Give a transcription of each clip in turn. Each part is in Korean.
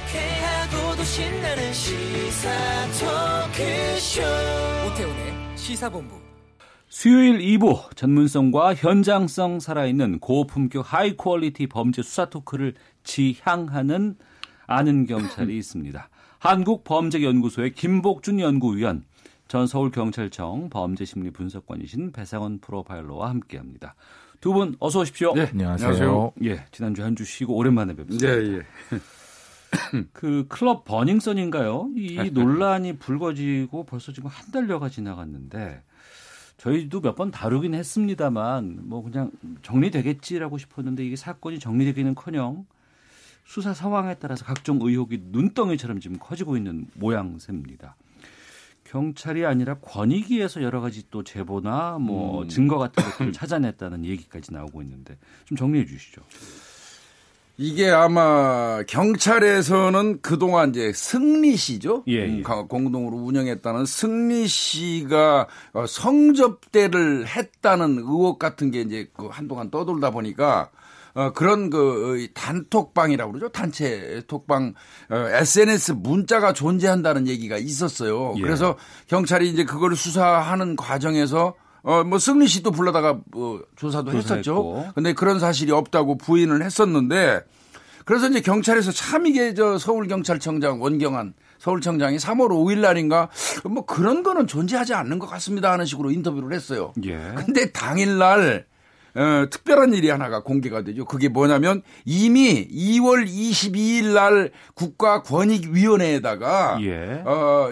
유쾌하고도 신나는 시사 토크쇼 오태훈의 시사본부. 수요일 2부 전문성과 현장성 살아있는 고품격 하이 퀄리티 범죄 수사 토크를 지향하는 아는 경찰이 있습니다. 한국범죄연구소의 김복준 연구위원, 전 서울경찰청 범죄심리분석관이신 배상원 프로파일러와 함께합니다. 두 분 어서 오십시오. 네, 안녕하세요. 예, 지난주 한 주 쉬고 오랜만에 뵙습니다. 예. 그 클럽 버닝썬인가요? 이 논란이 불거지고 벌써 지금 한 달여가 지나갔는데 저희도 몇 번 다루긴 했습니다만 뭐 그냥 정리되겠지라고 싶었는데 이게 사건이 정리되기는커녕 수사 상황에 따라서 각종 의혹이 눈덩이처럼 지금 커지고 있는 모양새입니다. 경찰이 아니라 권익위에서 여러 가지 또 제보나 뭐 증거 같은 것들을 찾아냈다는 얘기까지 나오고 있는데 좀 정리해 주시죠. 이게 아마 경찰에서는 그동안 이제 승리 씨죠. 예. 공동으로 운영했다는 승리 씨가 성접대를 했다는 의혹 같은 게 이제 한동안 떠돌다 보니까 그런 단톡방이라고 그러죠. 단체 톡방, SNS 문자가 존재한다는 얘기가 있었어요. 예. 그래서 경찰이 이제 그걸 수사하는 과정에서 승리 씨도 불러다가 조사도 했었죠. 근데 그런 사실이 없다고 부인을 했었는데 그래서 이제 경찰에서 참 이게 서울경찰청장 원경한 서울청장이 3월 5일 날인가 뭐 그런 거는 존재하지 않는 것 같습니다 하는 식으로 인터뷰를 했어요. 예. 근데 당일날 특별한 일이 하나가 공개가 되죠. 그게 뭐냐면 이미 2월 22일 날 국가권익위원회에다가 예.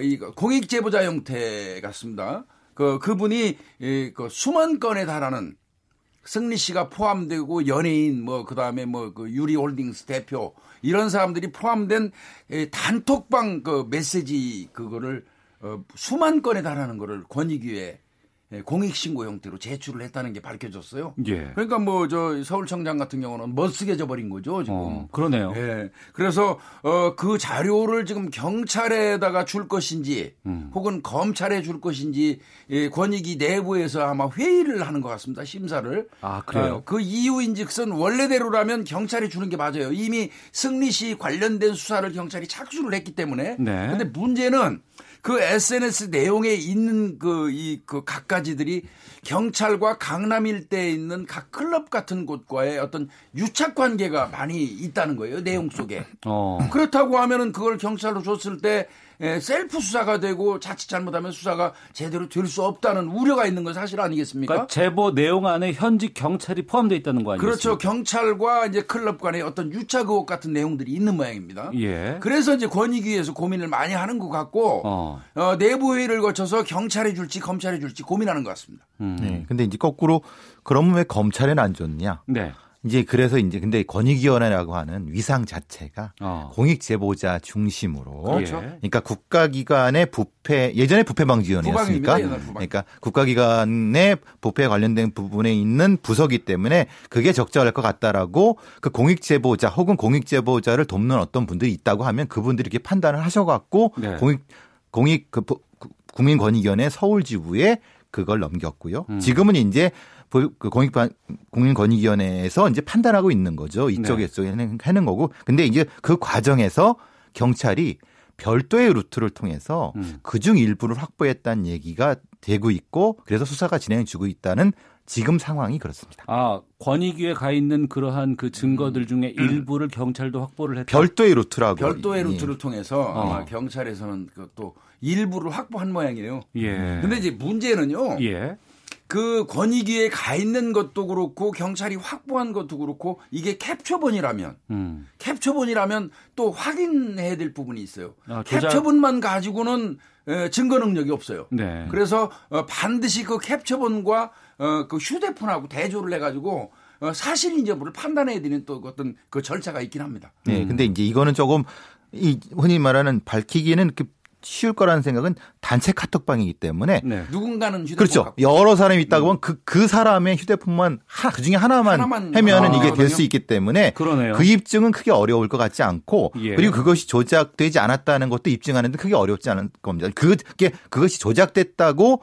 이 공익제보자 형태 같습니다. 그분이 수만 건에 달하는 승리 씨가 포함되고 연예인 그다음에 유리홀딩스 대표 이런 사람들이 포함된 단톡방 메시지 그거를 수만 건에 달하는 거를 권익위에 공익신고 형태로 제출을 했다는 게 밝혀졌어요. 예. 그러니까 서울청장 같은 경우는 멋쓰게 져버린 거죠, 지금. 그러네요. 예. 그래서, 그 자료를 지금 경찰에다가 줄 것인지, 혹은 검찰에 줄 것인지, 권익위 내부에서 아마 회의를 하는 것 같습니다, 심사를. 아, 그래요? 그 이유인즉슨 원래대로라면 경찰이 주는 게 맞아요. 이미 승리 씨 관련된 수사를 경찰이 착수를 했기 때문에. 네. 근데 문제는 그 SNS 내용에 있는 각가지들이 경찰과 강남 일대에 있는 각 클럽 같은 곳과의 어떤 유착 관계가 많이 있다는 거예요. 내용 속에. 그렇다고 하면은 그걸 경찰로 줬을 때 셀프 수사가 되고 자칫 잘못하면 수사가 제대로 될 수 없다는 우려가 있는 건 사실 아니겠습니까? 그러니까 제보 내용 안에 현직 경찰이 포함되어 있다는 거 아니겠습니까? 그렇죠. 경찰과 이제 클럽 간의 어떤 유착 의혹 같은 내용들이 있는 모양입니다. 예. 그래서 이제 권익위에서 고민을 많이 하는 것 같고 내부 회의를 거쳐서 경찰에 줄지 검찰에 줄지 고민하는 것 같습니다. 네. 근데 이제 거꾸로 그러면 왜 검찰에는 안 줬냐? 네. 이제 그래서 이제 근데 권익위원회라고 하는 위상 자체가 공익제보자 중심으로 그렇죠. 그러니까 국가기관의 부패 예전에 부패방지위원회였으니까 그러니까 국가기관의 부패에 관련된 부분에 있는 부서기 때문에 그게 적절할 것 같다라고 그 공익제보자 혹은 공익제보자를 돕는 어떤 분들이 있다고 하면 그분들이 이렇게 판단을 하셔갖고 네. 국민권익위원회 서울지부에 그걸 넘겼고요. 지금은 이제 국민권익위원회에서 이제 판단하고 있는 거죠. 이쪽에서 하는 거고. 근데 이제 그 과정에서 경찰이 별도의 루트를 통해서 그중 일부를 확보했다는 얘기가 되고 있고 그래서 수사가 진행되고 있다는 지금 상황이 그렇습니다. 아, 권익위에 가 있는 그러한 그 증거들 중에 일부를 경찰도 확보를 했다. 별도의 루트라고. 별도의 루트를 통해서 아마 경찰에서는 또 일부를 확보한 모양이에요. 예. 근데 이제 문제는요. 예. 그 권익위에 가 있는 것도 그렇고 경찰이 확보한 것도 그렇고 이게 캡처본이라면 또 확인해야 될 부분이 있어요. 캡처본만 가지고는 증거 능력이 없어요. 네. 그래서 반드시 그 캡처본과 그 휴대폰하고 대조를 해가지고 사실 여부를 판단해야 되는 또 어떤 그 절차가 있긴 합니다. 네, 근데 이제 이거는 조금 흔히 말하는 밝히기는 쉬울 거라는 생각은 단체 카톡방이기 때문에 네. 누군가는 휴대폰 그렇죠. 갖고. 여러 사람이 있다고 하면 그 사람의 휴대폰만 그 중에 하나만 하면은 이게 될 수 있기 때문에 그러네요. 그 입증은 크게 어려울 것 같지 않고 예. 그리고 그것이 조작되지 않았다는 것도 입증하는데 크게 어렵지 않을 겁니다. 그것이 조작됐다고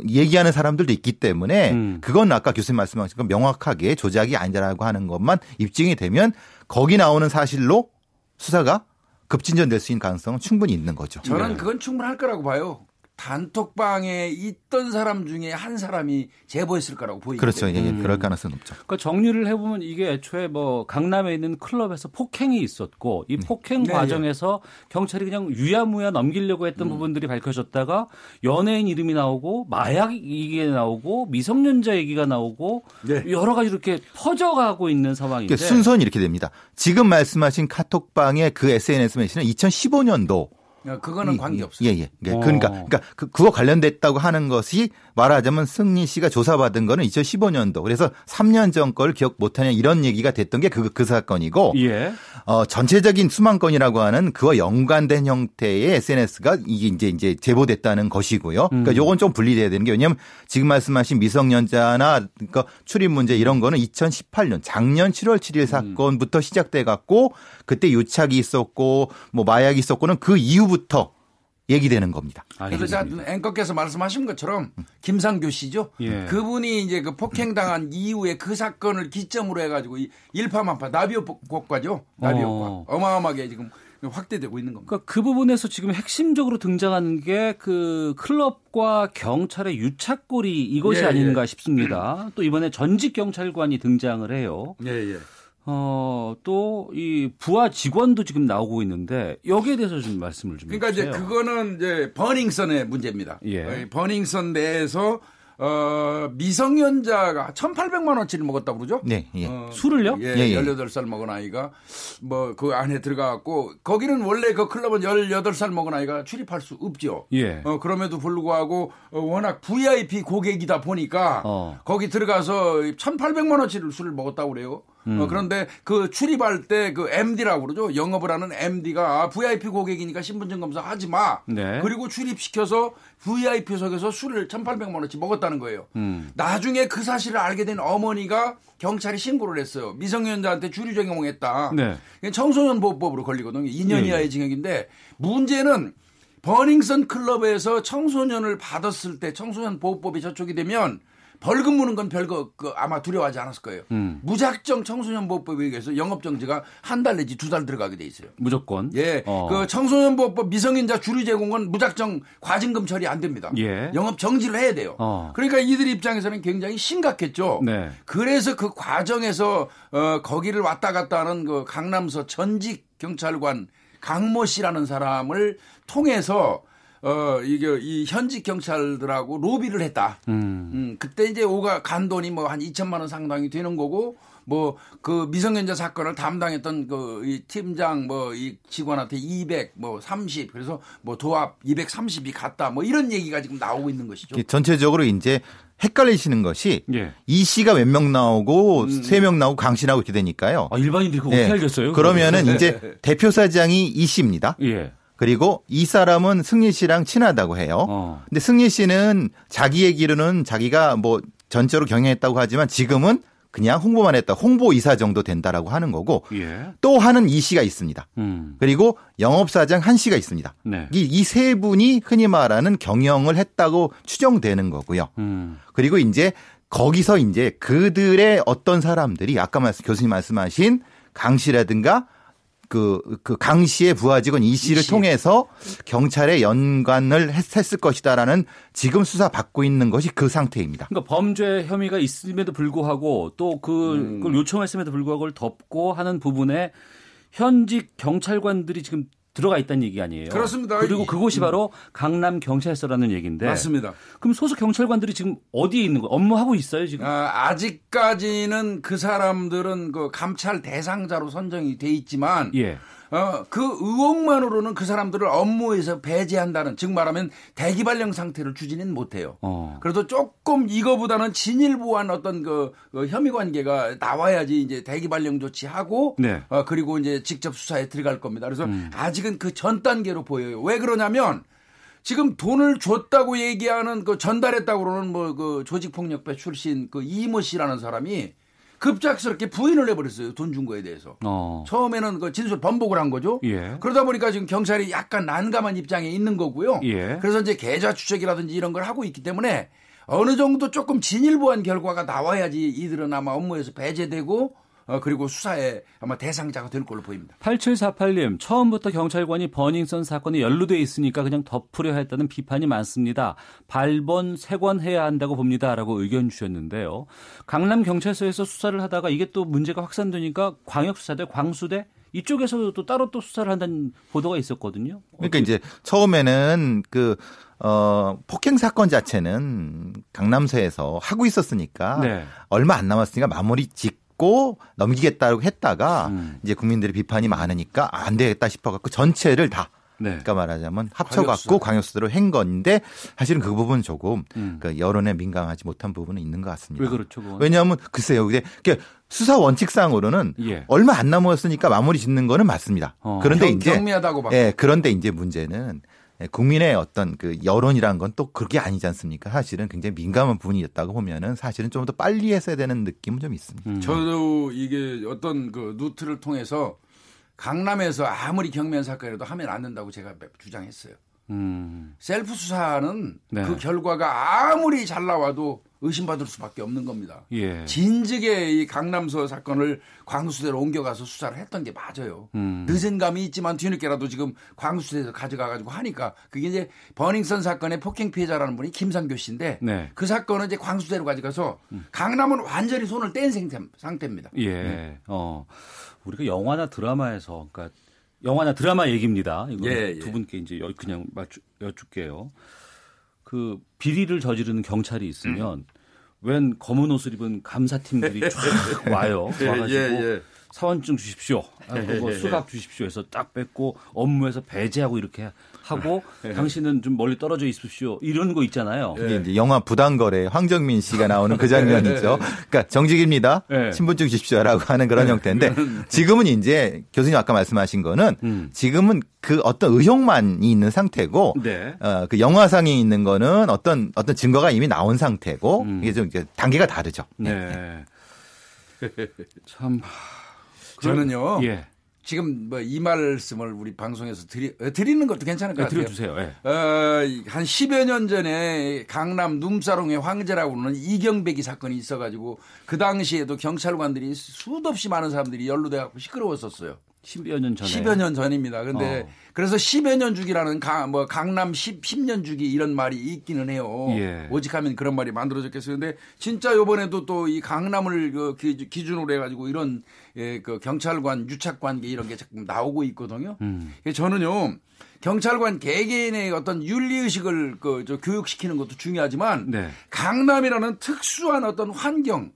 얘기하는 사람들도 있기 때문에 그건 아까 교수님 말씀하신 것 명확하게 조작이 아니라고 하는 것만 입증이 되면 거기 나오는 사실로 수사가 급진전될 수 있는 가능성은 충분히 있는 거죠. 저는 그건 충분할 거라고 봐요. 단톡방에 있던 사람 중에 한 사람이 제보했을 거라고 보이거든요. 그렇죠. 예, 그럴 가능성은 높죠. 그러니까 정리를 해보면 이게 애초에 뭐 강남에 있는 클럽에서 폭행이 있었고 이 폭행 과정에서 경찰이 그냥 유야무야 넘기려고 했던 부분들이 밝혀졌다가 연예인 이름이 나오고 마약 얘기가 나오고 미성년자 얘기가 나오고 여러 가지 이렇게 퍼져가고 있는 상황인데 순서는 이렇게 됩니다. 지금 말씀하신 카톡방의 그 SNS 메시지는 2015년도 그거는 관계없어요. 예. 그러니까 그거 관련됐다고 하는 것이 말하자면 승리 씨가 조사받은 거는 2015년도. 그래서 3년 전 걸 기억 못하냐 이런 얘기가 됐던 게 그 사건이고 전체적인 수만 건이라고 하는 그와 연관된 형태의 SNS가 이게 이제 제보됐다는 것이고요. 그러니까 요건 좀 분리돼야 되는 게 왜냐하면 지금 말씀하신 미성년자나 그러니까 출입 문제 이런 거는 2018년 작년 7월 7일 사건부터 시작돼 갖고 그때 유착이 있었고 뭐 마약이 있었고는 그 이후부터 얘기되는 겁니다. 그래서 앵커께서 말씀하신 것처럼 김상교 씨죠. 그분이 이제 그 폭행당한 이후에 그 사건을 기점으로 해가지고 일파만파 나비효과죠. 나비효과 어마어마하게 지금 확대되고 있는 겁니다. 그러니까 그 부분에서 지금 핵심적으로 등장하는 게 그 클럽과 경찰의 유착고리 이것이 아닌가 싶습니다. 또 이번에 전직 경찰관이 등장을 해요. 또 이 부하 직원도 지금 나오고 있는데 여기에 대해서 좀 말씀을 좀 그러니까 해주세요. 이제 그거는 이제 버닝썬의 문제입니다. 버닝썬 내에서 미성년자가 1,800만 원치를 먹었다고 그러죠? 네. 술을요? 18살 먹은 아이가 뭐 그 안에 들어가갖고 거기는 원래 그 클럽은 18살 먹은 아이가 출입할 수 없죠. 그럼에도 불구하고 워낙 VIP 고객이다 보니까 거기 들어가서 1,800만 원치를 술을 먹었다고 그래요. 그런데 그 출입할 때 그 MD라고 그러죠. 영업을 하는 MD가 VIP 고객이니까 신분증 검사 하지 마. 그리고 출입시켜서 VIP석에서 술을 1,800만 원치 먹었다는 거예요. 나중에 그 사실을 알게 된 어머니가 경찰에 신고를 했어요. 미성년자한테 주류 적용했다. 청소년 보호법으로 걸리거든요. 2년 이하의 징역인데 문제는 버닝썬 클럽에서 청소년을 받았을 때 청소년 보호법이 저촉이 되면 벌금 무는 건 별거 아마 두려워하지 않았을 거예요. 무작정 청소년 보호법에 의해서 영업 정지가 1달 내지 2달 들어가게 돼 있어요. 무조건. 그 청소년 보호법 미성년자 주류 제공은 무작정 과징금 처리 안 됩니다. 영업 정지를 해야 돼요. 그러니까 이들 입장에서는 굉장히 심각했죠. 그래서 그 과정에서 거기를 왔다 갔다 하는 그 강남서 전직 경찰관 강모 씨라는 사람을 통해서 이 현직 경찰들하고 로비를 했다. 그때 이제 간 돈이 뭐 한 2천만 원 상당이 되는 거고, 뭐 그 미성년자 사건을 담당했던 이 팀장 이 직원한테 200, 30, 그래서 도합 230이 갔다. 이런 얘기가 지금 나오고 있는 것이죠. 전체적으로 이제 헷갈리시는 것이 이 씨가 몇 명 나오고 3명 나오고 강 씨 나오고 이렇게 되니까요. 일반인들이 그거 어떻게 알겠어요? 그러면은 이제 대표 사장이 이 씨입니다. 그리고 이 사람은 승리 씨랑 친하다고 해요. 근데 승리 씨는 자기 얘기로는 자기가 전적으로 경영했다고 하지만 지금은 그냥 홍보만 했다. 홍보이사 정도 된다라고 하는 거고 또 하는 이 씨가 있습니다. 그리고 영업사장 한 씨가 있습니다. 이 세 분이 흔히 말하는 경영을 했다고 추정되는 거고요. 그리고 이제 거기서 이제 그들의 어떤 사람들이 아까 교수님 말씀하신 강 씨라든가 그 강 씨의 부하 직원 이 씨를 통해서 경찰에 연관을 했을 것이다라는 지금 수사 받고 있는 것이 그 상태입니다. 그러니까 범죄 혐의가 있음에도 불구하고 또 그걸 요청했음에도 불구하고 그걸 덮고 하는 부분에 현직 경찰관들이 지금 들어가 있다는 얘기 아니에요? 그렇습니다. 그리고 그곳이 바로 강남 경찰서라는 얘기인데. 맞습니다. 그럼 소속 경찰관들이 지금 어디에 있는 거예요? 업무하고 있어요 지금? 아직까지는 그 사람들은 그 감찰 대상자로 선정이 돼 있지만 그 의혹만으로는 그 사람들을 업무에서 배제한다는, 즉 말하면 대기발령 상태를 추진은 못해요. 그래도 조금 이거보다는 진일보한 어떤 그 혐의 관계가 나와야지 이제 대기발령 조치하고 그리고 이제 직접 수사에 들어갈 겁니다. 그래서 아직은 그 전 단계로 보여요. 왜 그러냐면 지금 돈을 줬다고 얘기하는 전달했다고 그러는 그 조직폭력배 출신 그 이모 씨라는 사람이 급작스럽게 부인을 해버렸어요. 돈 준 거에 대해서. 처음에는 그 진술 번복을 한 거죠. 그러다 보니까 지금 경찰이 약간 난감한 입장에 있는 거고요. 그래서 이제 계좌 추적이라든지 이런 걸 하고 있기 때문에 어느 정도 조금 진일보한 결과가 나와야지 이들은 아마 업무에서 배제되고 그리고 수사에 아마 대상자가 될 걸로 보입니다. 8748님, 처음부터 경찰관이 버닝썬 사건에 연루돼 있으니까 그냥 덮으려 했다는 비판이 많습니다. 발본, 세관해야 한다고 봅니다라고 의견 주셨는데요. 강남경찰서에서 수사를 하다가 이게 또 문제가 확산되니까 광역수사대, 광수대 이쪽에서도 또 따로 또 수사를 한다는 보도가 있었거든요. 그러니까 이제 처음에는 폭행 사건 자체는 강남서에서 하고 있었으니까 네. 얼마 안 남았으니까 마무리 짓고 넘기겠다고 했다가 이제 국민들의 비판이 많으니까 안 되겠다 싶어갖고 전체를 다 네. 그러니까 말하자면 합쳐갖고 광역수사로 한 건데 사실은 그 부분은 조금 그 여론에 민감하지 못한 부분은 있는 것 같습니다. 왜 그렇죠? 그건? 왜냐하면 글쎄요. 수사 원칙상으로는 얼마 안 남았으니까 마무리 짓는 거는 맞습니다. 그런데 이제 경미하다고 봐. 예, 그런데 이제 문제는 국민의 어떤 그 여론이라는 건 또 그게 아니지 않습니까? 사실은 굉장히 민감한 부분이었다고 보면은 사실은 좀 더 빨리 했어야 되는 느낌은 좀 있습니다. 저도 이게 어떤 그 루트를 통해서 강남에서 아무리 경미한 사건이라도 하면 안 된다고 제가 주장했어요. 셀프 수사는 네. 그 결과가 아무리 잘 나와도 의심받을 수밖에 없는 겁니다. 예. 진즉에 이 강남서 사건을 광수대로 옮겨가서 수사를 했던 게 맞아요. 늦은 감이 있지만 뒤늦게라도 지금 광수대에서 가져가가지고 하니까 그게 이제 버닝썬 사건의 폭행 피해자라는 분이 김상교 씨인데 네. 그 사건은 이제 광수대로 가져가서 강남은 완전히 손을 뗀 상태입니다. 예. 우리가 영화나 드라마에서 그러니까 영화나 드라마 얘기입니다. 이거 예, 두 분께 이제 그냥 여쭙게요. 그 비리를 저지르는 경찰이 있으면 웬 검은 옷을 입은 감사팀들이 쫙 와요. 와가지고 사원증 주십시오. 뭐 수갑 주십시오 해서 딱 뺏고 업무에서 배제하고 이렇게 하고 당신은 좀 멀리 떨어져 있으십시오. 이런 거 있잖아요. 이게 이제 영화 부당거래 황정민 씨가 나오는 그 장면이죠. 그러니까 정직입니다. 신분증 주십시오라고 하는 그런 형태인데 지금은 이제 교수님 아까 말씀하신 거는 지금은 그 어떤 의혹만이 있는 상태고 네. 그 영화상에 있는 거는 어떤 증거가 이미 나온 상태고 이게 좀 이제 단계가 다르죠. 네. 참 저는요. 예. 지금 뭐 이 말씀을 우리 방송에서 드리는 것도 괜찮을 것 같아요. 드려주세요. 예. 한 10여 년 전에 강남 룸사롱의 황제라고 하는 이경배기 사건이 있어가지고 그 당시에도 경찰관들이 수도 없이 많은 사람들이 연루돼갖고 시끄러웠었어요. 10여 년 전에. 10여 년 전입니다. 근데 그래서 10여 년 주기라는 강남 10년 주기 이런 말이 있기는 해요. 예. 오직하면 그런 말이 만들어졌겠어요. 근데 진짜 이번에도 또 이 강남을 기준으로 해가지고 이런 그 경찰관 유착관계 이런 게 자꾸 나오고 있거든요. 저는요. 경찰관 개개인의 어떤 윤리의식을 교육시키는 것도 중요하지만 네. 강남이라는 특수한 어떤 환경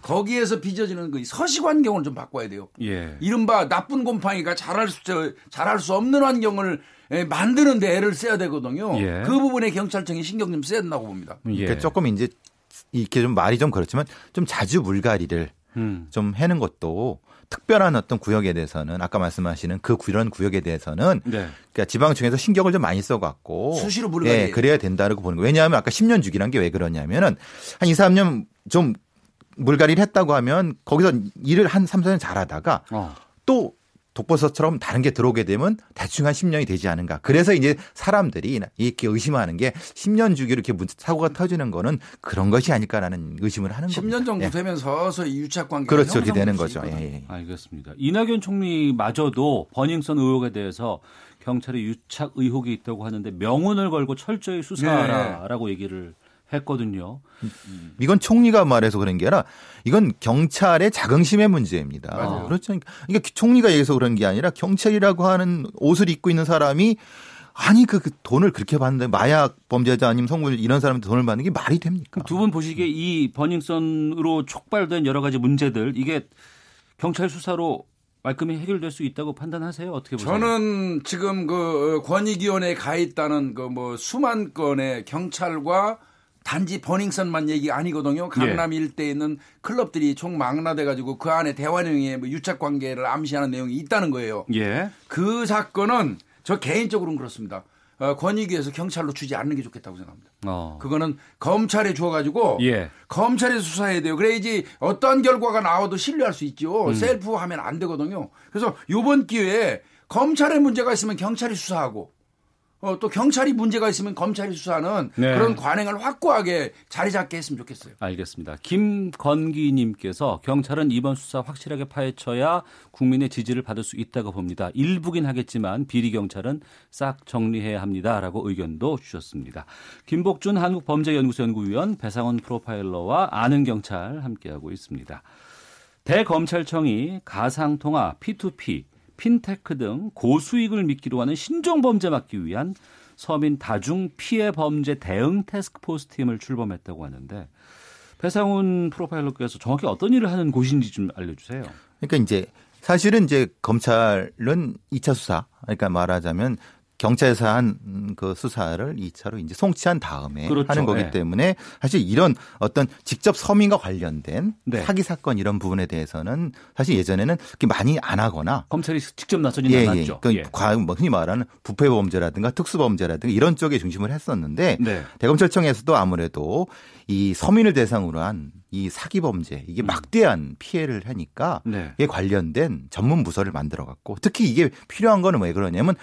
거기에서 빚어지는 그 서식 환경을 좀 바꿔야 돼요. 예. 이른바 나쁜 곰팡이가 잘할 수 없는 환경을 만드는 데 애를 써야 되거든요. 예. 그 부분에 경찰청이 신경 좀 써야 된다고 봅니다. 예. 그러니까 조금 이제 이렇게 좀 말이 좀 그렇지만 좀 자주 물갈이를 좀 해는 것도 특별한 어떤 구역에 대해서는 아까 말씀하시는 그런 구역에 대해서는 네. 그러니까 지방청에서 신경을 좀 많이 써갖고 수시로 물갈이 네, 그래야 된다고 보는 거예요. 왜냐하면 아까 10년 주기란 게 왜 그러냐면은 한 2, 3년 좀 물갈이를 했다고 하면 거기서 일을 한 3, 4년 잘하다가 또 독버섯처럼 다른 게 들어오게 되면 대충 한 10년이 되지 않은가. 그래서 이제 사람들이 이렇게 의심하는 게 10년 주기로 이렇게 사고가 터지는 거는 그런 것이 아닐까라는 의심을 하는 겁니다. 10년 정도 되면 서서히 유착관계가 그렇죠. 그렇게 되는 거죠. 예. 알겠습니다. 이낙연 총리마저도 버닝썬 의혹에 대해서 경찰의 유착 의혹이 있다고 하는데 명운을 걸고 철저히 수사하라라고 얘기를 했거든요. 이건 총리가 말해서 그런 게 아니라 이건 경찰의 자긍심의 문제입니다. 맞아요. 그렇죠. 그러니까 총리가 얘기해서 그런 게 아니라 경찰이라고 하는 옷을 입고 있는 사람이 아니 그 돈을 그렇게 받는데 마약 범죄자 아니면 성범죄 이런 사람한테 돈을 받는 게 말이 됩니까? 두 분 보시기에 이 버닝썬으로 촉발된 여러 가지 문제들 이게 경찰 수사로 말끔히 해결될 수 있다고 판단하세요? 어떻게 보세요? 저는 지금 그 권익위원회에 가 있다는 그 뭐 수만 건의 경찰과 단지 버닝썬만 얘기 아니거든요. 강남 일대에 있는 클럽들이 총 망라돼가지고 그 안에 대환영의 유착관계를 암시하는 내용이 있다는 거예요. 예. 그 사건은 저 개인적으로는 그렇습니다. 권익위에서 경찰로 주지 않는 게 좋겠다고 생각합니다. 그거는 검찰에 주어가지고 검찰에서 수사해야 돼요. 그래야지 어떤 결과가 나와도 신뢰할 수 있죠. 셀프 하면 안 되거든요. 그래서 이번 기회에 검찰의 문제가 있으면 경찰이 수사하고 또 경찰이 문제가 있으면 검찰이 수사하는 네. 그런 관행을 확고하게 자리 잡게 했으면 좋겠어요. 알겠습니다. 김건기님께서 경찰은 이번 수사 확실하게 파헤쳐야 국민의 지지를 받을 수 있다고 봅니다. 일부긴 하겠지만 비리 경찰은 싹 정리해야 합니다라고 의견도 주셨습니다. 김복준 한국범죄연구소 연구위원, 배상훈 프로파일러와 아는 경찰 함께하고 있습니다. 대검찰청이 가상통화, P2P, 핀테크 등 고수익을 미끼로 하는 신종범죄 막기 위한 서민 다중 피해 범죄 대응 태스크포스 팀을 출범했다고 하는데 배상훈 프로파일러께서 정확히 어떤 일을 하는 곳인지 좀 알려주세요. 그러니까 이제 사실은 이제 검찰은 2차 수사, 그러니까 말하자면 경찰에서 한 그 수사를 2차로 이제 송치한 다음에 그렇죠. 하는 거기 네. 때문에 사실 이런 어떤 직접 서민과 관련된 네. 사기 사건 이런 부분에 대해서는 사실 예전에는 그렇게 많이 안 하거나 검찰이 직접 나서지는 않았죠. 그러니까 뭐 흔히 말하는 부패 범죄라든가 특수 범죄라든가 이런 쪽에 중심을 했었는데 네. 대검찰청에서도 아무래도 이 서민을 대상으로 한 이 사기 범죄 이게 막대한 피해를 하니까 네. 이에 관련된 전문 부서를 만들어 갖고 특히 이게 필요한 거는 왜 그러냐면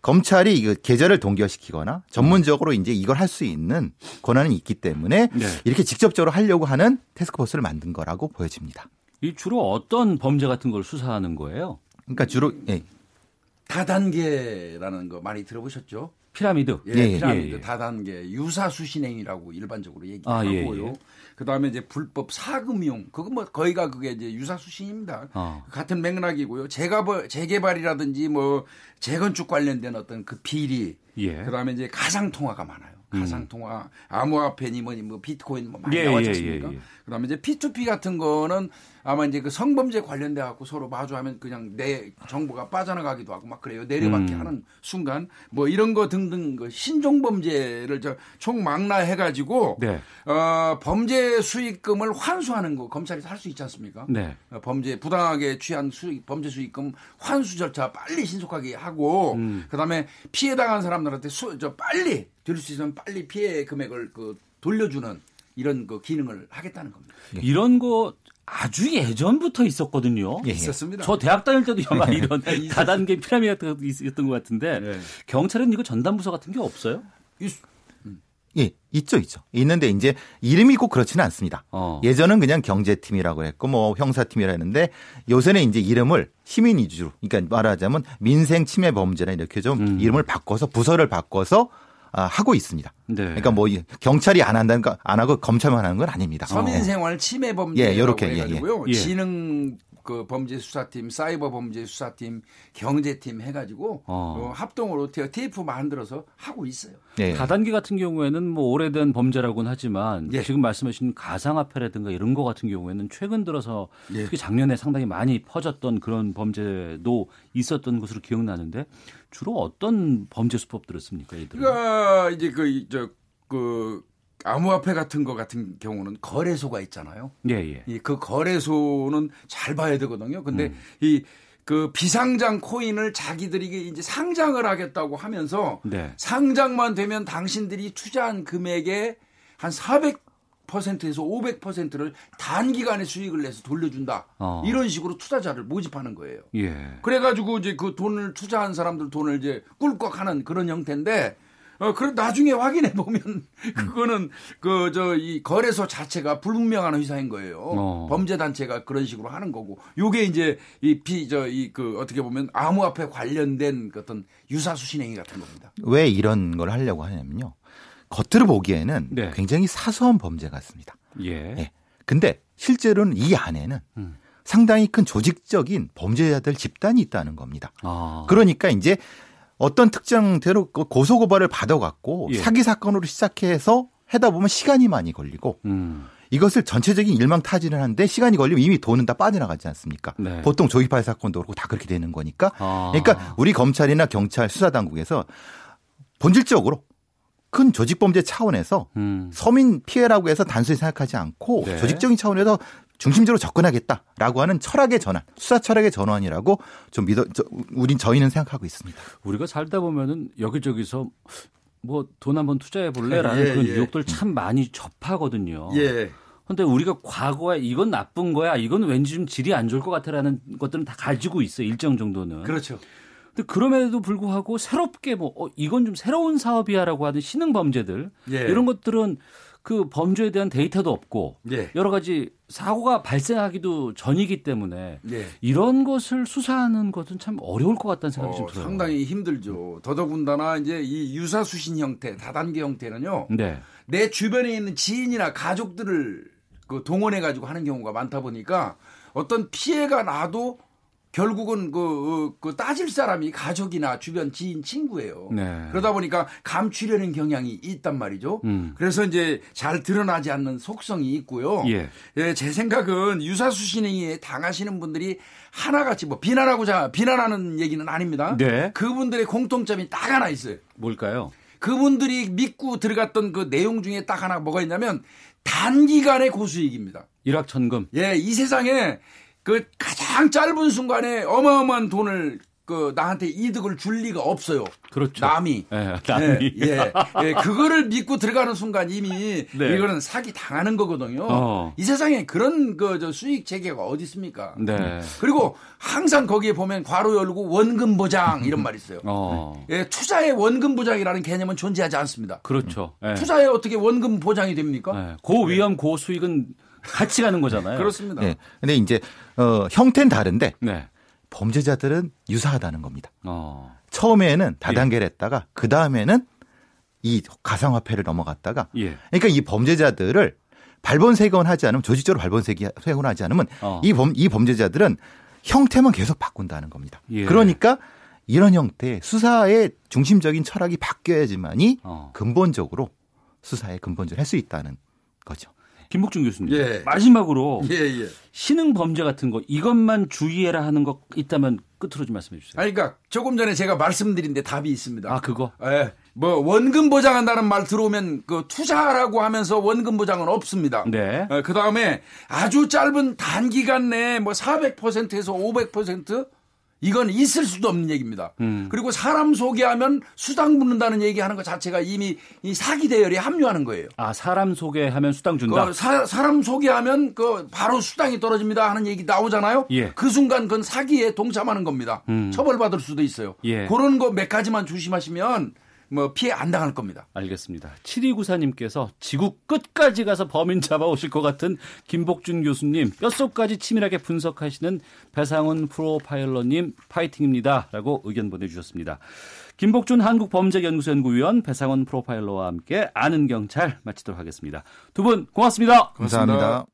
검찰이 이거 계좌를 동결시키거나 전문적으로 이제 이걸 할 수 있는 권한이 있기 때문에 네. 이렇게 직접적으로 하려고 하는 태스크포스를 만든 거라고 보여집니다. 이 주로 어떤 범죄 같은 걸 수사하는 거예요? 그러니까 주로 다단계라는 거 많이 들어보셨죠? 피라미드. 피라미드 예. 다단계 유사수신행이라고 일반적으로 아, 얘기하고요. 예. 그다음에 이제 불법 사금융 그거 뭐 거의가 그게 이제 유사수신입니다. 같은 맥락이고요. 재개발이라든지 뭐 재건축 관련된 어떤 그 비리. 예. 그다음에 이제 가상통화가 많아요. 가상통화, 암호화폐니 뭐니 뭐 비트코인 뭐 많이 나왔지 않습니까? 그다음에 이제 P2P 같은 거는 아마 이제 그 성범죄 관련돼 갖고 서로 마주하면 그냥 내 정보가 빠져나가기도 하고 막 그래요. 내려받게 하는 순간 뭐 이런 거 등등 그 신종범죄를 총망라해 가지고 네. 범죄 수익금을 환수하는 거 검찰이 할 수 있지 않습니까? 네. 범죄 부당하게 취한 범죄 수익금 환수 절차 빨리 신속하게 하고 그다음에 피해 당한 사람들한테 빨리 드릴 수 있으면 빨리 피해 금액을 돌려주는 이런 그 기능을 하겠다는 겁니다. 이런 거 아주 예전부터 있었거든요. 있었습니다. 저 대학 다닐 때도 아마 이런 다단계 피라미드 같은 거 있었던 것 같은데 네. 경찰은 이거 전담부서 같은 게 없어요? 예, 있죠. 있는데 이제 이름이 꼭 그렇지는 않습니다. 예전은 그냥 경제팀이라고 했고 뭐 형사팀이라 했는데 요새는 이제 이름을 시민 위주로, 그러니까 말하자면 민생 침해 범죄나 이렇게 좀 이름을 바꿔서 부서를 바꿔서 하고 있습니다. 네. 그러니까 뭐 경찰이 안 하고 검찰만 하는 건 아닙니다. 서민생활 침해 범죄라고 이렇게 해가지고요. 지능 그 범죄 수사팀, 사이버 범죄 수사팀, 경제팀 해가지고 합동으로 TF 만들어서 하고 있어요. 예. 다단계 같은 경우에는 뭐 오래된 범죄라고는 하지만 예. 지금 말씀하신 가상화폐라든가 이런 거 같은 경우에는 최근 들어서 예. 특히 작년에 상당히 많이 퍼졌던 그런 범죄도 있었던 것으로 기억나는데 주로 어떤 범죄 수법들을 씁니까? 얘들은? 그러니까 이제 암호화폐 같은 거 같은 경우는 거래소가 있잖아요. 예. 그 거래소는 잘 봐야 되거든요. 근데 그 비상장 코인을 자기들이 이제 상장을 하겠다고 하면서 네. 상장만 되면 당신들이 투자한 금액의 한 400%에서 500%를 단기간에 수익을 내서 돌려준다. 이런 식으로 투자자를 모집하는 거예요. 예. 그래가지고 이제 그 돈을 투자한 사람들 돈을 이제 꿀꺽하는 그런 형태인데. 그래 나중에 확인해 보면 그거는 이 거래소 자체가 불분명한 회사인 거예요. 범죄 단체가 그런 식으로 하는 거고. 요게 이제 어떻게 보면 암호화폐 관련된 어떤 유사수신행위 같은 겁니다. 왜 이런 걸 하려고 하냐면요. 겉으로 보기에는 네. 굉장히 사소한 범죄 같습니다. 예. 근데 실제로는 이 안에는 상당히 큰 조직적인 범죄자들 집단이 있다는 겁니다. 그러니까 이제 어떤 특정대로 고소고발을 받아갖고 사기 사건으로 시작해서 하다 보면 시간이 많이 걸리고 이것을 전체적인 일망타진을 하는데 시간이 걸리면 이미 돈은 다 빠져나가지 않습니까? 네. 보통 조이팔 사건도 그렇고 다 그렇게 되는 거니까. 그러니까 우리 검찰이나 경찰 수사당국에서 본질적으로 큰 조직범죄 차원에서 서민 피해라고 해서 단순히 생각하지 않고 네. 조직적인 차원에서 중심적으로 접근하겠다라고 하는 철학의 전환, 수사 철학의 전환이라고 좀 저희는 생각하고 있습니다. 우리가 살다 보면은 여기저기서 뭐 돈 한번 투자해 볼래라는 그런 유혹들 참 많이 접하거든요. 그런데 우리가 과거에 이건 나쁜 거야, 이건 왠지 좀 질이 안 좋을 것 같아라는 것들은 다 가지고 있어요. 일정 정도는. 그렇죠. 근데 그럼에도 불구하고 새롭게 이건 좀 새로운 사업이야라고 하는 신흥 범죄들 예. 이런 것들은 그 범죄에 대한 데이터도 없고 예. 여러 가지 사고가 발생하기도 전이기 때문에 예. 이런 것을 수사하는 것은 참 어려울 것 같다는 생각이 좀 들어요. 상당히 힘들죠. 더더군다나 이제 이 유사수신 형태, 다단계 형태는요. 네. 내 주변에 있는 지인이나 가족들을 그 동원해 가지고 하는 경우가 많다 보니까 어떤 피해가 나도 결국은 그 따질 사람이 가족이나 주변 지인 친구예요. 네. 그러다 보니까 감추려는 경향이 있단 말이죠. 그래서 이제 잘 드러나지 않는 속성이 있고요. 예. 예, 제 생각은 유사수신행위에 당하시는 분들이 하나같이 비난하는 얘기는 아닙니다. 네. 그분들의 공통점이 딱 하나 있어요. 뭘까요? 그분들이 믿고 들어갔던 그 내용 중에 딱 하나 뭐가 있냐면 단기간의 고수익입니다. 일확천금. 예, 이 세상에 그 가장 짧은 순간에 어마어마한 돈을 그 나한테 이득을 줄 리가 없어요. 그렇죠. 남이. 네, 남이. 예, 그거를 믿고 들어가는 순간 이미 네. 이거는 사기 당하는 거거든요. 이 세상에 그런 저 수익 체계가 어디 있습니까? 네. 그리고 항상 거기에 보면 괄호 열고 원금 보장 이런 말이 있어요. 예, 투자의 원금 보장이라는 개념은 존재하지 않습니다. 그렇죠. 네. 투자에 어떻게 원금 보장이 됩니까? 네. 고위험 고수익은 같이 가는 거잖아요. 그렇습니다. 네. 근데 이제 형태는 다른데 네. 범죄자들은 유사하다는 겁니다. 처음에는 다단계를 했다가 그 다음에는 이 가상화폐를 넘어갔다가 예. 그러니까 이 범죄자들을 발본색원하지 않으면 조직적으로 발본색원하지 않으면 이 범죄자들은 형태만 계속 바꾼다는 겁니다. 예. 그러니까 이런 형태의 수사의 중심적인 철학이 바뀌어야지만이 근본적으로 수사에 근본적으로 할 수 있다는 거죠. 김복준 교수님. 예. 마지막으로 예. 신흥 범죄 같은 거 이것만 주의해라 하는 거 있다면 끝으로 좀 말씀해 주세요. 아니, 그러니까 조금 전에 제가 말씀드린 데 답이 있습니다. 아, 그거? 예. 뭐 원금 보장한다는 말 들어오면 그 투자라고 하면서 원금 보장은 없습니다. 네. 그 다음에 아주 짧은 단기간 내에 뭐 400%에서 500% 이건 있을 수도 없는 얘기입니다. 그리고 사람 소개하면 수당 붙는다는 얘기하는 것 자체가 이미 이 사기 대열에 합류하는 거예요. 아, 사람 소개하면 수당 준다. 사람 소개하면 그 바로 수당이 떨어집니다 하는 얘기 나오잖아요. 예. 그 순간 그건 사기에 동참하는 겁니다. 처벌받을 수도 있어요. 예. 그런 거 몇 가지만 조심하시면 뭐 피해 안 당할 겁니다. 알겠습니다. 7294님께서 지구 끝까지 가서 범인 잡아오실 것 같은 김복준 교수님 뼛속까지 치밀하게 분석하시는 배상훈 프로파일러님 파이팅입니다. 라고 의견 보내주셨습니다. 김복준 한국범죄연구소 연구위원 배상훈 프로파일러와 함께 아는 경찰 마치도록 하겠습니다. 두 분 고맙습니다. 감사합니다.